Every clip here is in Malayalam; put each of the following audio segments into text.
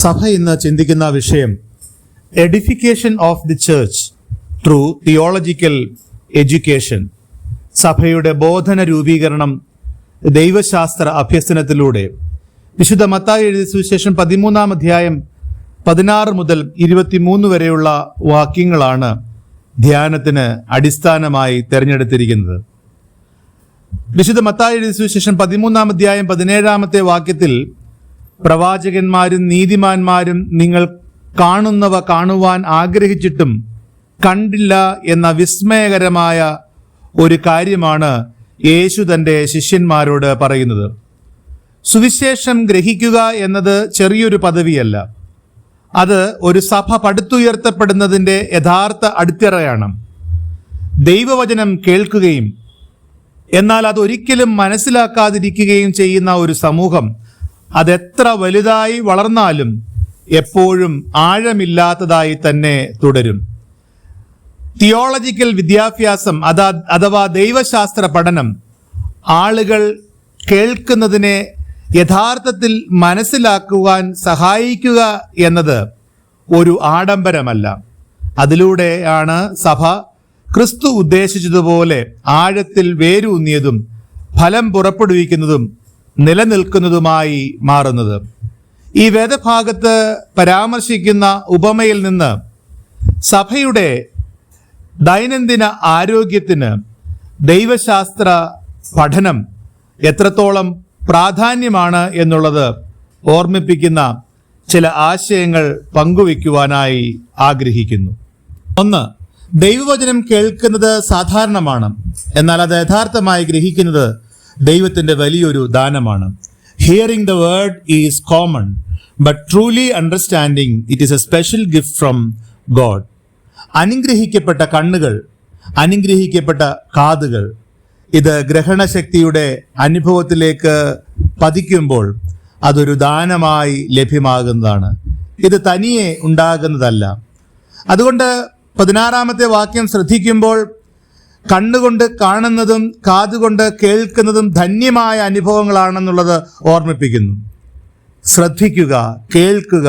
സഭ ഇന്ന് ചിന്തിക്കുന്ന വിഷയം edification of the church through theological education. സഭയുടെ ബോധന രൂപീകരണം ദൈവശാസ്ത്ര അഭ്യസനത്തിലൂടെ. വിശുദ്ധ മത്തായി എഴുതിയ സുവിശേഷം 13-ാം അധ്യായം 16 മുതൽ 23 വരെയുള്ള വാക്യങ്ങളാണ് ധ്യാനത്തിന് അടിസ്ഥാനമായി തിരഞ്ഞെടുത്തിരിക്കുന്നത്. വിശുദ്ധ മത്തായി എഴുതിയ സുവിശേഷം 13-ാം അധ്യായം 17-ാമത്തെ വാക്യത്തിൽ പ്രവാചകന്മാരും നീതിമാന്മാരും നിങ്ങൾ കാണുന്നവ കാണുവാൻ ആഗ്രഹിച്ചിട്ടും കണ്ടില്ല എന്ന വിസ്മയകരമായ ഒരു കാര്യമാണ് യേശു തൻ്റെ ശിഷ്യന്മാരോട് പറയുന്നത്. സുവിശേഷം ഗ്രഹിക്കുക എന്നത് ചെറിയൊരു പദവിയല്ല. അത് ഒരു സഭ പടുത്തുയർത്തപ്പെടുന്നതിൻ്റെ യഥാർത്ഥ അടിത്തറയാണ്. ദൈവവചനം കേൾക്കുകയും എന്നാൽ അതൊരിക്കലും മനസ്സിലാക്കാതിരിക്കുകയും ചെയ്യുന്ന ഒരു സമൂഹം അതെത്ര വലുതായി വളർന്നാലും എപ്പോഴും ആഴമില്ലാത്തതായി തന്നെ തുടരും. തിയോളജിക്കൽ വിദ്യാഭ്യാസം അഥവാ ദൈവശാസ്ത്ര പഠനം ആളുകൾ കേൾക്കുന്നതിനെ യഥാർത്ഥത്തിൽ മനസ്സിലാക്കുവാൻ സഹായിക്കുക എന്നത് ഒരു ആഡംബരമല്ല. അതിലൂടെയാണ് സഭ ക്രിസ്തു ഉദ്ദേശിച്ചതുപോലെ ആഴത്തിൽ വേരൂന്നിയതും ഫലം പുറപ്പെടുവിക്കുന്നതും നിലനിൽക്കുന്നതുമായി മാറുന്നത്. ഈ വേദഭാഗത്ത് പരാമർശിക്കുന്ന ഉപമയിൽ നിന്ന് സഭയുടെ ദൈനംദിന ആരോഗ്യത്തിന് ദൈവശാസ്ത്ര പഠനം എത്രത്തോളം പ്രാധാന്യമാണ് എന്നുള്ളത് ഓർമ്മിപ്പിക്കുന്ന ചില ആശയങ്ങൾ പങ്കുവയ്ക്കുവാനായി ആഗ്രഹിക്കുന്നു. 1. ദൈവവചനം കേൾക്കുന്നത് സാധാരണമാണ്, എന്നാൽ അത് യഥാർത്ഥമായി ഗ്രഹിക്കുന്നത് ദൈവത്തിൻ്റെ വലിയൊരു ദാനമാണ്. Hearing the word is common, but truly understanding it is A special gift from God. അനുഗ്രഹിക്കപ്പെട്ട കണ്ണുകൾ, അനുഗ്രഹിക്കപ്പെട്ട കാതുകൾ, ഇത് ഗ്രഹണശക്തിയുടെ അനുഭവത്തിലേക്ക് പതിക്കുമ്പോൾ അതൊരു ദാനമായി ലഭ്യമാകുന്നതാണ്. ഇത് തനിയെ ഉണ്ടാകുന്നതല്ല. അതുകൊണ്ട് 16-ാമത്തെ വാക്യം ശ്രദ്ധിക്കുമ്പോൾ കണ്ണുകൊണ്ട് കാണുന്നതും കാതുകൊണ്ട് കേൾക്കുന്നതും ധന്യമായ അനുഭവങ്ങളാണെന്നുള്ളത് ഓർമ്മിപ്പിക്കുന്നു. ശ്രദ്ധിക്കുക, കേൾക്കുക,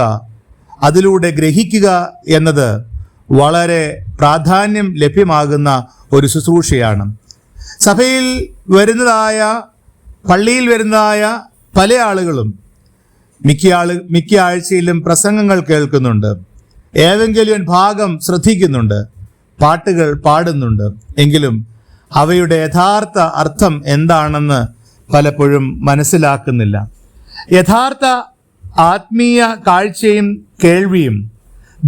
അതിലൂടെ ഗ്രഹിക്കുക എന്നത് വളരെ പ്രാധാന്യം ലഭ്യമാകുന്ന ഒരു ശുശ്രൂഷയാണ്. സഭയിൽ പള്ളിയിൽ വരുന്നതായ പല ആളുകളും മിക്ക ആഴ്ചയിലും പ്രസംഗങ്ങൾ കേൾക്കുന്നുണ്ട്, ഏവെങ്കിലും ഭാഗം ശ്രദ്ധിക്കുന്നുണ്ട്, പാട്ടുകൾ പാടുന്നുണ്ട്. എങ്കിലും അവയുടെ യഥാർത്ഥ അർത്ഥം എന്താണെന്ന് പലപ്പോഴും മനസ്സിലാക്കുന്നില്ല. യഥാർത്ഥ ആത്മീയ കാഴ്ചയും കേൾവിയും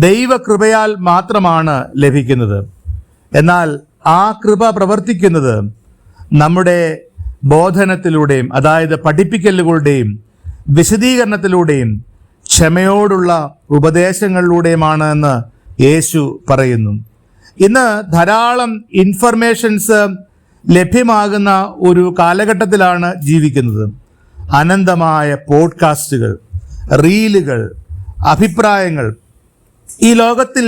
ദൈവകൃപയാൽ മാത്രമാണ് ലഭിക്കുന്നത്. എന്നാൽ ആ കൃപ പ്രവർത്തിക്കുന്നത് നമ്മുടെ ബോധനത്തിലൂടെയും, അതായത് പഠിപ്പിക്കലുകളുടെയും വിശദീകരണത്തിലൂടെയും ക്ഷമയോടുള്ള ഉപദേശങ്ങളിലൂടെയുമാണ് എന്ന് യേശു പറയുന്നു. ഇന്ന് ധാരാളം ഇൻഫർമേഷൻസ് ലഭ്യമാകുന്ന ഒരു കാലഘട്ടത്തിലാണ് ജീവിക്കുന്നത്. അനന്തമായ പോഡ്കാസ്റ്റുകൾ, റീലുകൾ, അഭിപ്രായങ്ങൾ. ഈ ലോകത്തിൽ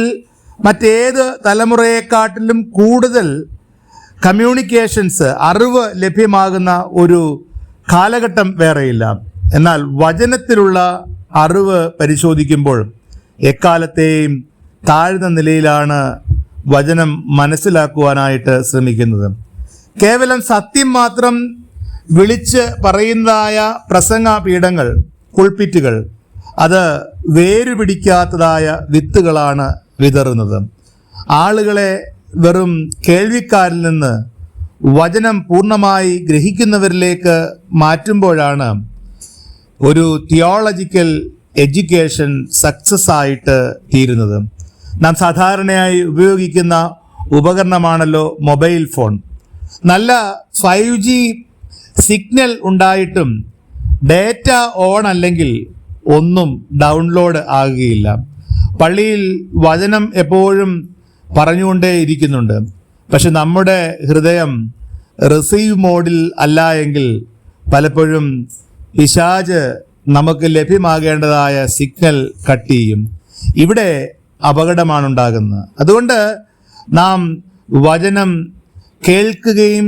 മറ്റേത് തലമുറയെക്കാട്ടിലും കൂടുതൽ കമ്മ്യൂണിക്കേഷൻസ്, അറിവ് ലഭ്യമാകുന്ന ഒരു കാലഘട്ടം വേറെയില്ല. എന്നാൽ വചനത്തിലുള്ള അറിവ് പരിശോധിക്കുമ്പോൾ എക്കാലത്തെയും താഴ്ന്ന നിലയിലാണ് വചനം മനസ്സിലാക്കുവാനായിട്ട് ശ്രമിക്കുന്നത്. കേവലം സത്യം മാത്രം വിളിച്ച് പറയുന്നതായ പ്രസംഗ പീഠങ്ങൾ, പുൾപിറ്റുകൾ, അത് വേരുപിടിക്കാത്തതായ വിത്തുകളാണ് വിതറുന്നത്. ആളുകളെ വെറും കേൾവിക്കാരിൽ നിന്ന് വചനം പൂർണ്ണമായി ഗ്രഹിക്കുന്നവരിലേക്ക് മാറ്റുമ്പോഴാണ് ഒരു തിയോളജിക്കൽ എഡ്യൂക്കേഷൻ സക്സസ് ആയിട്ട് തീരുന്നത്. നാം സാധാരണയായി ഉപയോഗിക്കുന്ന ഉപകരണമാണല്ലോ മൊബൈൽ ഫോൺ. നല്ല 5G സിഗ്നൽ ഉണ്ടായിട്ടും ഡേറ്റ ഓൺ അല്ലെങ്കിൽ ഒന്നും ഡൗൺലോഡ് ആകുകയില്ല. പള്ളിയിൽ വചനം എപ്പോഴും പറഞ്ഞുകൊണ്ടേ ഇരിക്കുന്നുണ്ട്. പക്ഷെ നമ്മുടെ ഹൃദയം റിസീവ് മോഡിൽ അല്ല എങ്കിൽ പലപ്പോഴും പിശാച് നമുക്ക് ലഭ്യമാകേണ്ടതായ സിഗ്നൽ കട്ട് ചെയ്യും. ഇവിടെ അപകടമാണ് ഉണ്ടാകുന്നത്. അതുകൊണ്ട് നാം വചനം കേൾക്കുകയും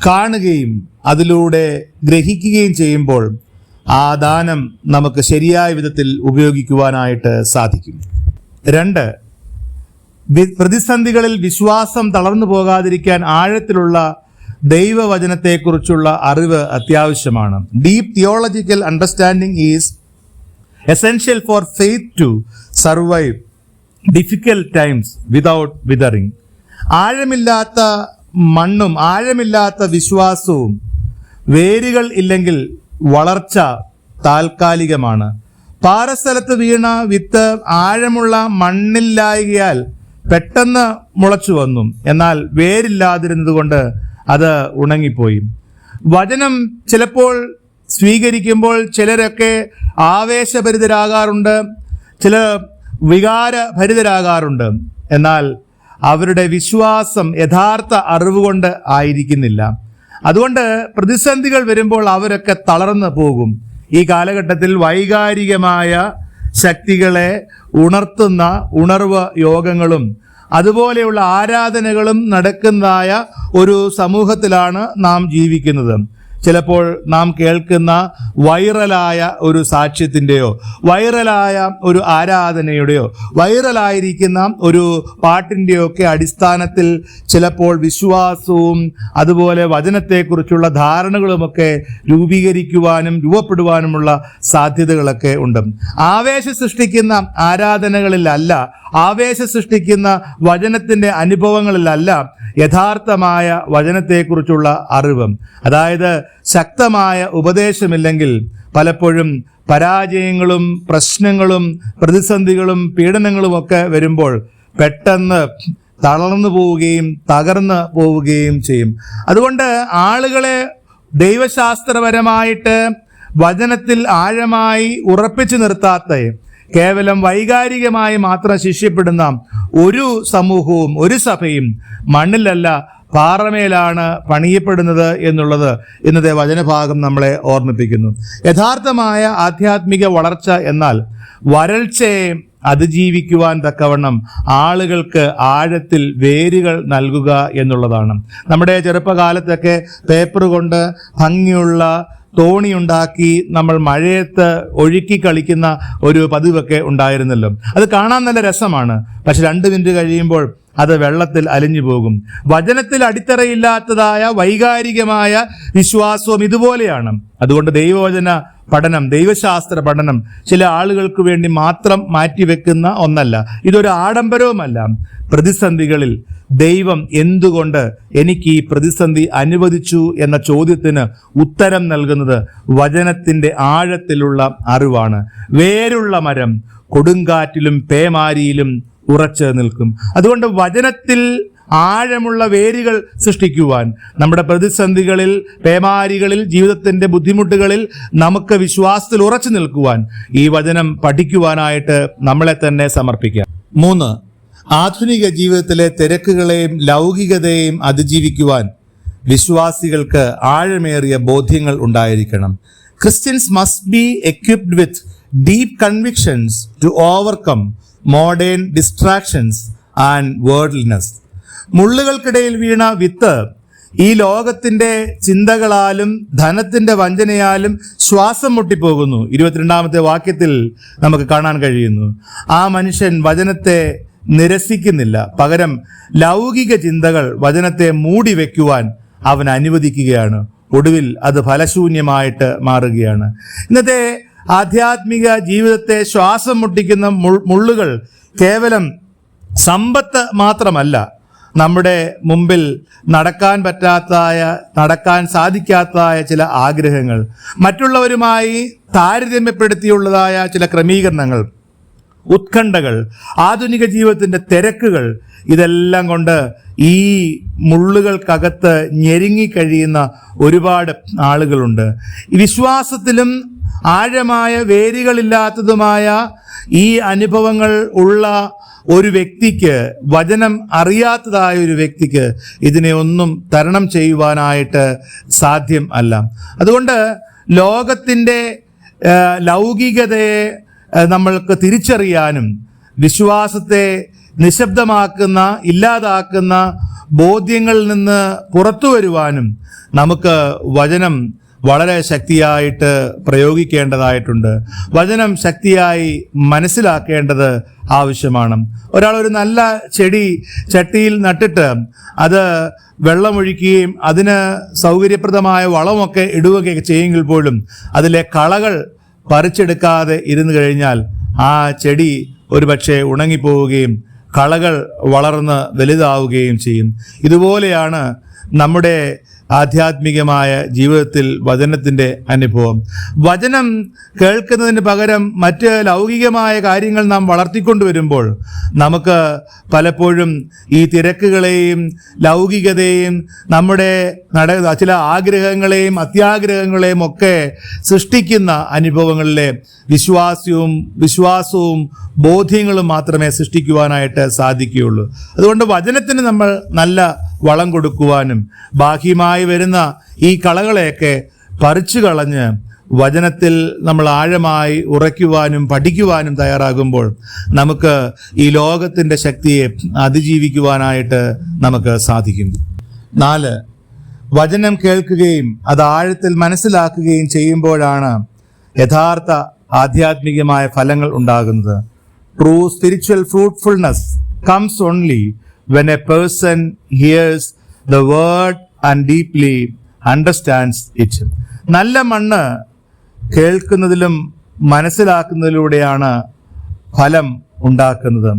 കാണുകയും അതിലൂടെ ഗ്രഹിക്കുകയും ചെയ്യുമ്പോൾ ആ ദാനം നമുക്ക് ശരിയായ വിധത്തിൽ ഉപയോഗിക്കുവാനായിട്ട് സാധിക്കും. 2, പ്രതിസന്ധികളിൽ വിശ്വാസം തളർന്നു പോകാതിരിക്കാൻ ആഴത്തിലുള്ള ദൈവവചനത്തെക്കുറിച്ചുള്ള അറിവ് അത്യാവശ്യമാണ്. Deep theological understanding is essential for faith to survive difficult times without withering. ആഴമില്ലാത്ത മണ്ണും ആഴമില്ലാത്ത വിശ്വാസവും വേരുകൾ ഇല്ലെങ്കിൽ വളർച്ച താൽക്കാലികമാണ്. പാറസ്ഥലത്ത് വീണ വിത്ത് ആഴമുള്ള മണ്ണില്ലായകയാൽ പെട്ടെന്ന് മുളച്ചു വന്നു, എന്നാൽ വേരില്ലാതിരുന്നത് കൊണ്ട് അത് ഉണങ്ങിപ്പോയി. വചനം ചിലപ്പോൾ സ്വീകരിക്കുമ്പോൾ ചിലരൊക്കെ ആവേശഭരിതരാകാറുണ്ട്, ചിലർ വികാരഭരിതരാകാറുണ്ട്. എന്നാൽ അവരുടെ വിശ്വാസം യഥാർത്ഥ അറിവുകൊണ്ട് ആയിരിക്കുന്നില്ല. അതുകൊണ്ട് പ്രതിസന്ധികൾ വരുമ്പോൾ അവരൊക്കെ തളർന്നു പോകും. ഈ കാലഘട്ടത്തിൽ വൈകാരികമായ ശക്തികളെ ഉണർത്തുന്ന ഉണർവ് യോഗങ്ങളും അതുപോലെയുള്ള ആരാധനകളും നടക്കുന്നതായ ഒരു സമൂഹത്തിലാണ് നാം ജീവിക്കുന്നത്. ചിലപ്പോൾ നാം കേൾക്കുന്ന വൈറലായ ഒരു സാക്ഷ്യത്തിൻ്റെയോ വൈറലായ ഒരു ആരാധനയുടെയോ വൈറലായിരിക്കുന്ന ഒരു പാട്ടിൻ്റെയോ ഒക്കെ അടിസ്ഥാനത്തിൽ ചിലപ്പോൾ വിശ്വാസവും അതുപോലെ വചനത്തെക്കുറിച്ചുള്ള ധാരണകളുമൊക്കെ രൂപീകരിക്കുവാനും രൂപപ്പെടുവാനുമുള്ള സാധ്യതകളൊക്കെ ഉണ്ട്. ആവേശം സൃഷ്ടിക്കുന്ന ആരാധനകളിലല്ല, ആവേശം സൃഷ്ടിക്കുന്ന വചനത്തിൻ്റെ അനുഭവങ്ങളിലല്ല യഥാർത്ഥമായ വചനത്തെക്കുറിച്ചുള്ള അറിവ്. അതായത് ശക്തമായ ഉപദേശമില്ലെങ്കിൽ പലപ്പോഴും പരാജയങ്ങളും പ്രശ്നങ്ങളും പ്രതിസന്ധികളും പീഡനങ്ങളും ഒക്കെ വരുമ്പോൾ പെട്ടെന്ന് തളർന്നു പോവുകയും തകർന്നു പോവുകയും ചെയ്യും. അതുകൊണ്ട് ആളുകളെ ദൈവശാസ്ത്രപരമായിട്ട് വചനത്തിൽ ആഴമായി ഉറപ്പിച്ചു നിർത്താത്ത കേവലം വൈകാരികമായി മാത്രം ശിഷ്യപ്പെടുന്ന ഒരു സമൂഹവും ഒരു സഭയും മണ്ണിലല്ല പാറമേലാണ് പണിയപ്പെടുന്നത് എന്നുള്ളത് ഇന്നത്തെ വചനഭാഗം നമ്മളെ ഓർമ്മിപ്പിക്കുന്നു. യഥാർത്ഥമായ ആധ്യാത്മിക വളർച്ച എന്നാൽ വരൾച്ചയെ അതിജീവിക്കുവാൻ തക്കവണ്ണം ആളുകൾക്ക് ആഴത്തിൽ വേരുകൾ നൽകുക എന്നുള്ളതാണ്. നമ്മുടെ ചെറുപ്പകാലത്തൊക്കെ പേപ്പർ കൊണ്ട് ഭംഗിയുള്ള തോണിയുണ്ടാക്കി നമ്മൾ മഴയത്ത് ഒഴുക്കി കളിക്കുന്ന ഒരു പതിവൊക്കെ ഉണ്ടായിരുന്നല്ലോ. അത് കാണാൻ നല്ല രസമാണ്. പക്ഷെ 2 മിനിറ്റ് കഴിയുമ്പോൾ അത് വെള്ളത്തിൽ അലിഞ്ഞു പോകും. വചനത്തിൽ അടിത്തറയില്ലാത്തതായ വൈകാരികമായ വിശ്വാസവും ഇതുപോലെയാണ്. അതുകൊണ്ട് ദൈവവചന പഠനം, ദൈവശാസ്ത്ര പഠനം ചില ആളുകൾക്ക് വേണ്ടി മാത്രം മാറ്റിവെക്കുന്ന ഒന്നല്ല. ഇതൊരു ആഡംബരവുമല്ല. പ്രതിസന്ധികളിൽ ദൈവം എന്തുകൊണ്ട് എനിക്ക് ഈ പ്രതിസന്ധി അനുവദിച്ചു എന്ന ചോദ്യത്തിന് ഉത്തരം നൽകുന്നത് വചനത്തിൻ്റെ ആഴത്തിലുള്ള അറിവാണ്. വേരുള്ള മരം കൊടുങ്കാറ്റിലും പേമാരിയിലും ഉറച്ചു നിൽക്കും. അതുകൊണ്ട് വചനത്തിൽ ആഴമുള്ള വേരുകൾ സൃഷ്ടിക്കുവാൻ, നമ്മുടെ പ്രതിസന്ധികളിൽ, പേമാരികളിൽ, ജീവിതത്തിൻ്റെ ബുദ്ധിമുട്ടുകളിൽ നമുക്ക് വിശ്വാസത്തിൽ ഉറച്ചു നിൽക്കുവാൻ ഈ വചനം പഠിക്കുവാനായിട്ട് നമ്മളെ തന്നെ സമർപ്പിക്കാം. 3, ആധുനിക ജീവിതത്തിലെ തിരക്കുകളെയും ലൗകികതയെയും അതിജീവിക്കുവാൻ വിശ്വാസികൾക്ക് ആഴമേറിയ ബോധ്യങ്ങൾ ഉണ്ടായിരിക്കണം. Christians must be equipped with deep convictions to overcome modern distractions and worldliness. മുള്ളുകൾക്കിടയിൽ വീണ വിത്ത് ഈ ലോകത്തിൻ്റെ ചിന്തകളാലും ധനത്തിൻ്റെ വഞ്ചനയാലും ശ്വാസം മുട്ടിപ്പോകുന്നു. 22-ാമത്തെ വാക്യത്തിൽ നമുക്ക് കാണാൻ കഴിയുന്നു. ആ മനുഷ്യൻ വചനത്തെ നിരസിക്കുന്നില്ല, പകരം ലൗകിക ചിന്തകൾ വചനത്തെ മൂടി വയ്ക്കുവാൻ അവൻ അനുവദിക്കുകയാണ്. ഒടുവിൽ അത് ഫലശൂന്യമായിട്ട് മാറുകയാണ്. ഇന്നത്തെ ആധ്യാത്മിക ജീവിതത്തെ ശ്വാസം മുട്ടിക്കുന്ന മുള്ളുകൾ കേവലം സമ്പത്ത് മാത്രമല്ല, നമ്മുടെ മുമ്പിൽ നടക്കാൻ സാധിക്കാത്തതായ ചില ആഗ്രഹങ്ങൾ, മറ്റുള്ളവരുമായി താരതമ്യപ്പെടുത്തിയുള്ളതായ ചില ക്രമീകരണങ്ങൾ, ഉത്കണ്ഠകൾ, ആധുനിക ജീവിതത്തിൻ്റെ തിരക്കുകൾ, ഇതെല്ലാം കൊണ്ട് ഈ മുള്ളുകൾക്കകത്ത് ഞെരുങ്ങിക്കഴിയുന്ന ഒരുപാട് ആളുകളുണ്ട്. ഈ വിശ്വാസത്തിലും ആഴമായ വേരുകളില്ലാത്തതുമായ ഈ അനുഭവങ്ങൾ ഉള്ള ഒരു വ്യക്തിക്ക്, വചനം അറിയാത്തതായ ഒരു വ്യക്തിക്ക് ഇതിനെ ഒന്നും തരണം ചെയ്യുവാനായിട്ട് സാധ്യം അല്ല. അതുകൊണ്ട് ലോകത്തിൻ്റെ ലൗകികതയെ നമ്മൾക്ക് തിരിച്ചറിയാനും വിശ്വാസത്തെ നിശബ്ദമാക്കുന്ന, ഇല്ലാതാക്കുന്ന ബോധ്യങ്ങളിൽ നിന്ന് പുറത്തു വരുവാനും നമുക്ക് വചനം വളരെ ശക്തിയായിട്ട് പ്രയോഗിക്കേണ്ടതായിട്ടുണ്ട്. വചനം ശക്തിയായി മനസ്സിലാക്കേണ്ടത് ആവശ്യമാണ്. ഒരാൾ ഒരു നല്ല ചെടി ചട്ടിയിൽ നട്ടിട്ട് അത് വെള്ളമൊഴിക്കുകയും അതിന് സൗകര്യപ്രദമായ വളമൊക്കെ ഇടുകയൊക്കെ ചെയ്യുമെങ്കിൽ പോലും അതിലെ കളകൾ പറിച്ചെടുക്കാതെ ഇരുന്നു കഴിഞ്ഞാൽ ആ ചെടി ഒരുപക്ഷെ ഉണങ്ങിപ്പോവുകയും കളകൾ വളർന്ന് വലുതാവുകയും ചെയ്യും. ഇതുപോലെയാണ് നമ്മുടെ ആധ്യാത്മികമായ ജീവിതത്തിൽ വചനത്തിൻ്റെ അനുഭവം. വചനം കേൾക്കുന്നതിന് പകരം മറ്റ് ലൗകികമായ കാര്യങ്ങൾ നാം വളർത്തിക്കൊണ്ടുവരുമ്പോൾ നമുക്ക് പലപ്പോഴും ഈ തിരക്കുകളെയും ലൗകികതയും നമ്മുടെ ചില ആഗ്രഹങ്ങളെയും അത്യാഗ്രഹങ്ങളെയും ഒക്കെ സൃഷ്ടിക്കുന്ന അനുഭവങ്ങളിലെ വിശ്വാസവും ബോധ്യങ്ങളും മാത്രമേ സൃഷ്ടിക്കുവാനായിട്ട് സാധിക്കുകയുള്ളൂ. അതുകൊണ്ട് വചനത്തിന് നമ്മൾ നല്ല വളം കൊടുക്കുവാനും ബാഹ്യമായി വരുന്ന ഈ കളകളെയൊക്കെ പറിച്ചു കളഞ്ഞ് വചനത്തിൽ നമ്മൾ ആഴമായി ഉറയ്ക്കുവാനും പഠിക്കുവാനും തയ്യാറാകുമ്പോൾ നമുക്ക് ഈ ലോകത്തിൻ്റെ ശക്തിയെ അതിജീവിക്കുവാനായിട്ട് നമുക്ക് സാധിക്കും. 4, വചനം കേൾക്കുകയും അത് ആഴത്തിൽ മനസ്സിലാക്കുകയും ചെയ്യുമ്പോഴാണ് യഥാർത്ഥ ആധ്യാത്മികമായ ഫലങ്ങൾ ഉണ്ടാകുന്നത്. True spiritual fruitfulness comes only when a person hears the word and deeply understands it. നല്ല മണ്ണ് കേൾക്കുന്നതിലും മനസ്സിലാക്കുന്നതിലൂടെയാണ് ഫലം ഉണ്ടാക്കുന്നത്.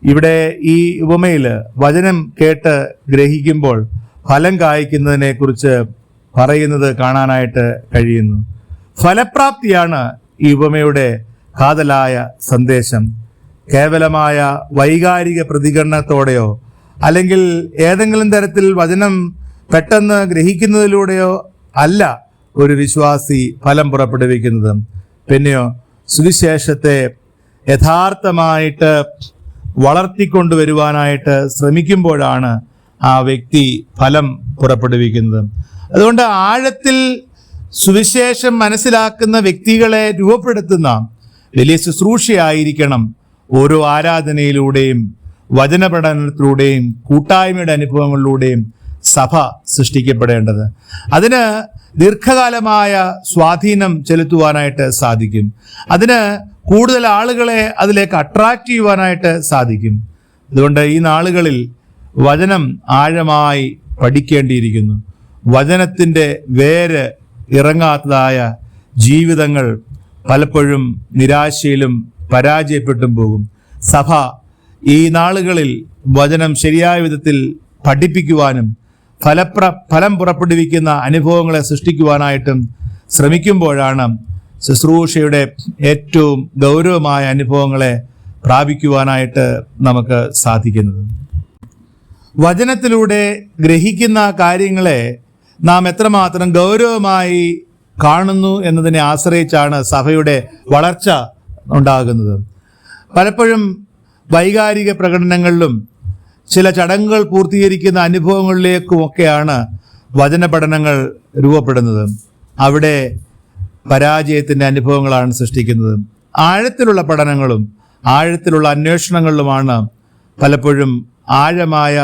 ഇവിടെ ഈ ഉപമയിൽ വചനം കേട്ട് ഗ്രഹിക്കുമ്പോൾ ഫലം കായ്ക്കുന്നതിനെ കുറിച്ച് പറയുന്നത് കാണാനായിട്ട് കഴിയുന്നു. ഫലപ്രാപ്തിയാണ് ഈ ഉപമയുടെ കാതലായ സന്ദേശം. കേവലമായ വൈകാരിക പ്രതികരണത്തോടെയോ അല്ലെങ്കിൽ ഏതെങ്കിലും തരത്തിൽ വചനം പെട്ടെന്ന് ഗ്രഹിക്കുന്നതിലൂടെയോ അല്ല ഒരു വിശ്വാസി ഫലം പുറപ്പെടുവിക്കുന്നത്. പിന്നെയോ സുവിശേഷത്തെ യഥാർത്ഥമായിട്ട് വളർത്തിക്കൊണ്ടുവരുവാനായിട്ട് ശ്രമിക്കുമ്പോഴാണ് ആ വ്യക്തി ഫലം പുറപ്പെടുവിക്കുന്നത്. അതുകൊണ്ട് ആഴത്തിൽ സുവിശേഷം മനസ്സിലാക്കുന്ന വ്യക്തികളെ രൂപപ്പെടുത്തുന്ന വലിയ ശുശ്രൂഷയായിരിക്കണം ഓരോ ആരാധനയിലൂടെയും വചനപഠനത്തിലൂടെയും കൂട്ടായ്മയുടെ അനുഭവങ്ങളിലൂടെയും സഭ സൃഷ്ടിക്കപ്പെടേണ്ടത്. അതിന് ദീർഘകാലമായ സ്വാധീനം ചെലുത്തുവാനായിട്ട് സാധിക്കും. അതിന് കൂടുതൽ ആളുകളെ അതിലേക്ക് അട്രാക്റ്റ് ചെയ്യുവാനായിട്ട് സാധിക്കും. അതുകൊണ്ട് ഈ നാളുകളിൽ വചനം ആഴമായി പഠിക്കേണ്ടിയിരിക്കുന്നു. വചനത്തിൻ്റെ വേര് ഇറങ്ങാത്തതായ ജീവിതങ്ങൾ പലപ്പോഴും നിരാശയിലും പരാജയപ്പെട്ടും പോകും. സഭ ഈ നാളുകളിൽ വചനം ശരിയായ വിധത്തിൽ പഠിപ്പിക്കുവാനും ഫലം പുറപ്പെടുവിക്കുന്ന അനുഭവങ്ങളെ സൃഷ്ടിക്കുവാനായിട്ടും ശ്രമിക്കുമ്പോഴാണ് ശുശ്രൂഷയുടെ ഏറ്റവും ഗൗരവമായ അനുഭവങ്ങളെ പ്രാപിക്കുവാനായിട്ട് നമുക്ക് സാധിക്കുന്നത്. വചനത്തിലൂടെ ഗ്രഹിക്കുന്ന കാര്യങ്ങളെ നാം എത്രമാത്രം ഗൗരവമായി കാണുന്നു എന്നതിനെ ആശ്രയിച്ചാണ് സഭയുടെ വളർച്ച ഉണ്ടാകുന്നത്. പലപ്പോഴും വൈകാരിക പ്രകടനങ്ങളിലും ചില ചടങ്ങുകൾ പൂർത്തീകരിക്കുന്ന അനുഭവങ്ങളിലേക്കുമൊക്കെയാണ് വചന പഠനങ്ങൾ രൂപപ്പെടുന്നത്. അവിടെ പരാജയത്തിൻ്റെ അനുഭവങ്ങളാണ് സൃഷ്ടിക്കുന്നത്. ആഴത്തിലുള്ള പഠനങ്ങളും ആഴത്തിലുള്ള അന്വേഷണങ്ങളിലുമാണ് പലപ്പോഴും ആഴമായ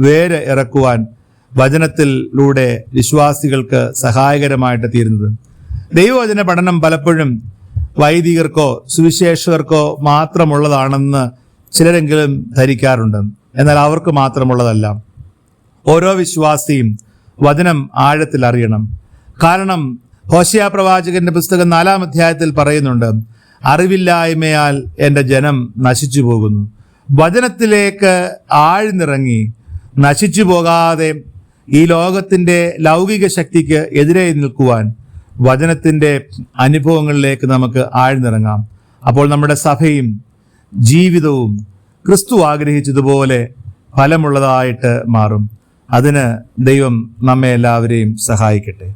വേര് ഇറക്കുവാൻ വചനത്തിലൂടെ വിശ്വാസികൾക്ക് സഹായകരമായിട്ട് തീരുന്നത്. ദൈവവചന പഠനം പലപ്പോഴും വൈദികർക്കോ സുവിശേഷകർക്കോ മാത്രമുള്ളതാണെന്ന് ചിലരെങ്കിലും ധരിക്കാറുണ്ട്. എന്നാൽ അവർക്ക് മാത്രമുള്ളതല്ല. ഓരോ വിശ്വാസിയും വചനം ആഴത്തിൽ അറിയണം. കാരണം ഹോശിയ പ്രവാചകന്റെ പുസ്തകം 4-ാം അധ്യായത്തിൽ പറയുന്നുണ്ട്, അറിവില്ലായ്മയാൽ എൻ്റെ ജനം നശിച്ചു പോകുന്നു. വചനത്തിലേക്ക് ആഴ്ന്നിറങ്ങി നശിച്ചു പോകാതെ ഈ ലോകത്തിൻ്റെ ലൗകിക ശക്തിക്ക് എതിരെ നിൽക്കുവാൻ വചനത്തിൻ്റെ അനുഭവങ്ങളിലേക്ക് നമുക്ക് ആഴ്ന്നിറങ്ങാം. അപ്പോൾ നമ്മുടെ സഭയും ജീവിതവും ക്രിസ്തു ആഗ്രഹിച്ചതുപോലെ ഫലമുള്ളതായിട്ട് മാറും. അതിന് ദൈവം നമ്മെ എല്ലാവരെയും സഹായിക്കട്ടെ.